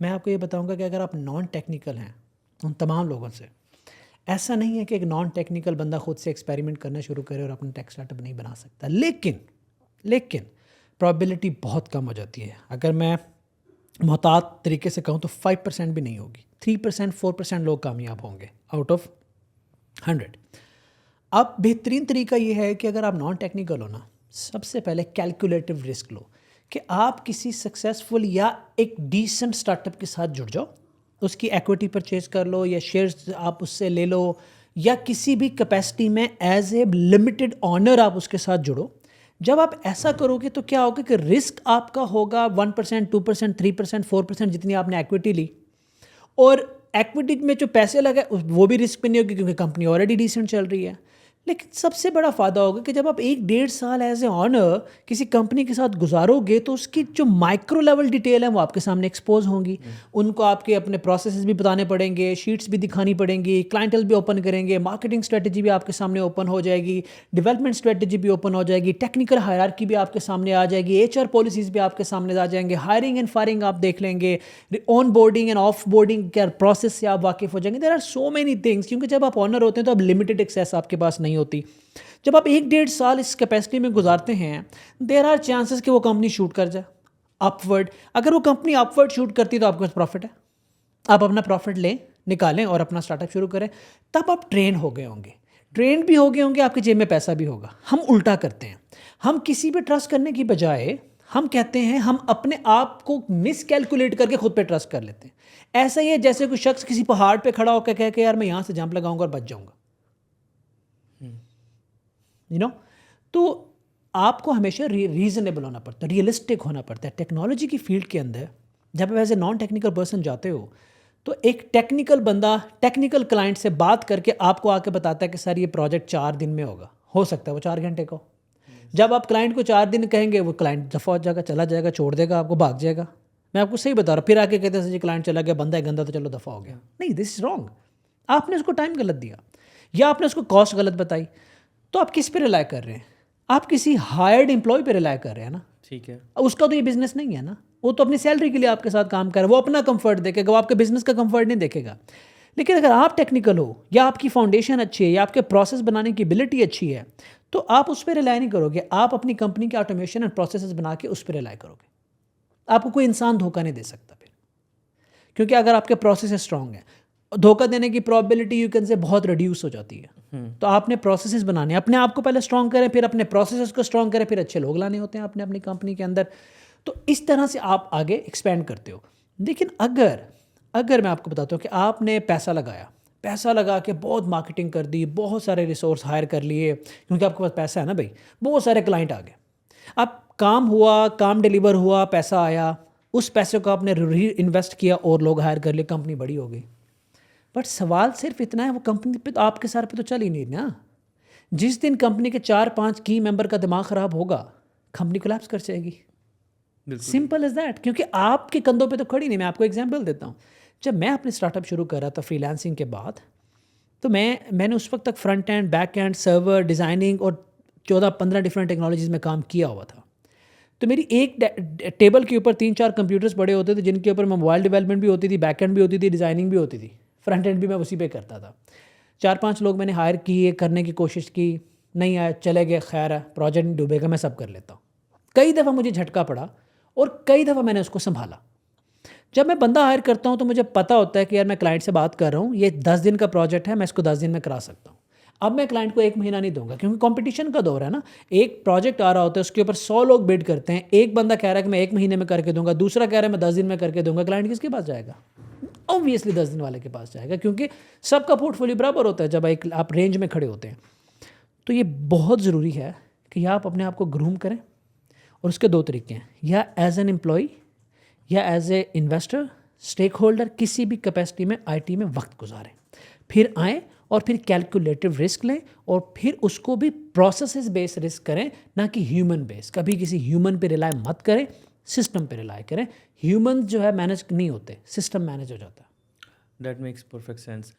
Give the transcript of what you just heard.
मैं आपको ये बताऊंगा कि अगर आप नॉन टेक्निकल हैं उन तमाम लोगों से, ऐसा नहीं है कि एक नॉन टेक्निकल बंदा खुद से एक्सपेरिमेंट करना शुरू करे और अपना टेक स्टार्टअप नहीं बना सकता, लेकिन प्रोबेबिलिटी बहुत कम हो जाती है। अगर मैं मोहतात तरीके से कहूँ तो 5% भी नहीं होगी, 3% 4% लोग कामयाब होंगे आउट ऑफ 100। अब बेहतरीन तरीका ये है कि अगर आप नॉन टेक्निकल हो ना, सबसे पहले कैलकुलेटिव रिस्क लो कि आप किसी सक्सेसफुल या एक डिसेंट स्टार्टअप के साथ जुड़ जाओ, उसकी इक्विटी परचेज कर लो या शेयर्स आप उससे ले लो, या किसी भी कैपेसिटी में एज ए लिमिटेड ऑनर आप उसके साथ जुड़ो। जब आप ऐसा करोगे तो क्या होगा कि रिस्क आपका होगा 1%, 2%, 3%, 4% जितनी आपने इक्विटी ली, और इक्विटी में जो पैसे लगे वो भी रिस्क पे नहीं होगी क्योंकि कंपनी ऑलरेडी डिसेंट चल रही है। लेकिन सबसे बड़ा फ़ायदा होगा कि जब आप 1-1.5 साल एज ए ऑनर किसी कंपनी के साथ गुजारोगे तो उसकी जो माइक्रो लेवल डिटेल है वो आपके सामने एक्सपोज होंगी। उनको आपके अपने प्रोसेसेस भी बताने पड़ेंगे, शीट्स भी दिखानी पड़ेंगी, क्लाइंटल भी ओपन करेंगे, मार्केटिंग स्ट्रेटजी भी आपके सामने ओपन हो जाएगी, डेवलपमेंट स्ट्रेटजी भी ओपन हो जाएगी, टेक्निकल हायरार्की भी आपके सामने आ जाएगी, HR पॉलिसीज़ भी आपके सामने आ जाएंगे, हायरिंग एंड फायरिंग आप देख लेंगे, on boarding and off boarding क्या प्रोसेस से आप वाकिफ़ हो जाएंगे। There are so many things, क्योंकि जब आप ऑनर होते हैं तो अब लिमिटेड एक्सेस आपके पास नहीं होती। जब आप 1-1.5 साल इस कैपेसिटी में गुजारते हैं, देयर आर चांसेस कि वो कंपनी शूट कर जाए अपवर्ड। अगर वो कंपनी अपवर्ड शूट करती है तो आपके पास प्रॉफिट है, आप अपना प्रॉफिट लें, निकालें और अपना स्टार्टअप शुरू करें। तब आप ट्रेन हो गए होंगे, ट्रेन भी हो गए होंगे, आपकी जेब में पैसा भी होगा। हम उल्टा करते हैं, हम किसी पे ट्रस्ट करने की बजाय हम कहते हैं हम अपने आप को मिस कैलकुलेट करके खुद पे ट्रस्ट कर लेते हैं। ऐसा ही है जैसे कोई शख्स किसी पहाड़ पे खड़ा होकर कह के यार मैं यहाँ से जंप लगाऊंगा और बच जाऊंगा, तो आपको हमेशा रीजनेबल होना पड़ता है, रियलिस्टिक होना पड़ता है। टेक्नोलॉजी की फील्ड के अंदर जब आप as a non technical person जाते हो तो एक टेक्निकल बंदा टेक्निकल क्लाइंट से बात करके आपको आके बताता है कि सर ये प्रोजेक्ट 4 दिन में होगा, हो सकता है वो 4 घंटे का हो। जब आप क्लाइंट को 4 दिन कहेंगे वो क्लाइंट दफ़ा हो जाएगा, चला जाएगा, छोड़ देगा आपको, भाग जाएगा। मैं आपको सही बता रहा हूँ। फिर आके कहते हैं जी क्लाइंट चला गया, बंदा है गंदा, तो चलो दफ़ा हो गया। नहीं, दिस इज़ रॉन्ग। आपने उसको टाइम गलत दिया या आपने उसको कॉस्ट गलत बताई, तो आप किस पे रिलाय कर रहे हैं? आप किसी हायर्ड एम्प्लॉय पे रिलाय कर रहे हैं ना। ठीक है, उसका तो ये बिजनेस नहीं है ना, वो तो अपनी सैलरी के लिए आपके साथ काम कर रहा है, वो अपना कंफर्ट देखेगा, वो आपके बिजनेस का कंफर्ट नहीं देखेगा। लेकिन अगर आप टेक्निकल हो या आपकी फाउंडेशन अच्छी है या आपके प्रोसेस बनाने की एबिलिटी अच्छी है तो आप उस पर रिलाय नहीं करोगे, आप अपनी कंपनी के ऑटोमेशन एंड प्रोसेसेस बना के उस पर रिलाय करोगे। आपको कोई इंसान धोखा नहीं दे सकता फिर, क्योंकि अगर आपके प्रोसेस स्ट्रांग है, धोखा देने की प्रोबेबिलिटी यू कैन से बहुत रिड्यूस हो जाती है। तो आपने प्रोसेसेस बनाने, अपने आप को पहले स्ट्रांग करें, फिर अपने प्रोसेसेस को स्ट्रांग करें, फिर अच्छे लोग लाने होते हैं आपने अपनी कंपनी के अंदर। तो इस तरह से आप आगे एक्सपेंड करते हो। लेकिन अगर मैं आपको बताता हूँ कि आपने पैसा लगा के बहुत मार्केटिंग कर दी, बहुत सारे रिसोर्स हायर कर लिए, क्योंकि आपके पास पैसा है ना भाई, बहुत सारे क्लाइंट आ गए, अब काम हुआ, काम डिलीवर हुआ, पैसा आया, उस पैसे को आपने री इन्वेस्ट किया और लोग हायर कर लिए, कंपनी बड़ी हो गई। बट सवाल सिर्फ इतना है, वो कंपनी पे तो आपके सर पे तो चल ही नहीं ना। जिस दिन कंपनी के 4-5 की मेंबर का दिमाग ख़राब होगा, कंपनी कोलैप्स कर जाएगी। सिंपल इज़ दैट, क्योंकि आपके कंधों पे तो खड़ी नहीं। मैं आपको एग्जांपल देता हूँ। जब मैं अपने स्टार्टअप शुरू कर रहा था फ्रीलांसिंग के बाद, तो मैंने उस वक्त तक front end, back and, server, designing और 14-15 डिफरेंट टेक्नोलॉजीज़ में काम किया हुआ था। तो मेरी एक टेबल के ऊपर 3-4 कंप्यूटर्स पड़े होते थे, जिनके ऊपर मैं मोबाइल डेवलपमेंट भी होती थी, बैक एंड भी होती थी, डिज़ाइनिंग भी होती थी, फ्रंट एंड भी मैं उसी पे करता था। 4-5 लोग मैंने हायर किए, करने की कोशिश की, नहीं आया, चले गए, खैर है, प्रोजेक्ट नहीं डूबेगा, मैं सब कर लेता हूँ। कई दफ़ा मुझे झटका पड़ा और कई दफ़ा मैंने उसको संभाला। जब मैं बंदा हायर करता हूँ तो मुझे पता होता है कि यार मैं क्लाइंट से बात कर रहा हूँ, ये 10 दिन का प्रोजेक्ट है, मैं इसको 10 दिन में करा सकता हूँ। अब मैं क्लाइंट को 1 महीना नहीं दूंगा, क्योंकि कंपटीशन का दौर है ना। एक प्रोजेक्ट आ रहा होता है, उसके ऊपर 100 लोग बिड करते हैं, एक बंदा कह रहा है कि मैं 1 महीने में करके दूंगा, दूसरा कह रहा है मैं 10 दिन में करके दूंगा। क्लाइंट किसके पास जाएगा? ऑब्वियसली 10 दिन वाले के पास जाएगा, क्योंकि सबका पोर्टफोलियो बराबर होता है जब आप रेंज में खड़े होते हैं। तो ये बहुत ज़रूरी है कि आप अपने आप को ग्रूम करें, और उसके 2 तरीके हैं, या एज एन एम्प्लॉय या as a investor, stake holder, किसी भी कैपेसिटी में IT में वक्त गुजारें, फिर आएँ और फिर कैलकुलेटिव रिस्क लें, और फिर उसको भी प्रोसेसेस बेस्ड रिस्क करें, ना कि ह्यूमन बेस। कभी किसी ह्यूमन पे रिलाय मत करें, सिस्टम पे रिलाय करें। ह्यूमन जो है मैनेज नहीं होते, सिस्टम मैनेज हो जाता है। That makes perfect sense.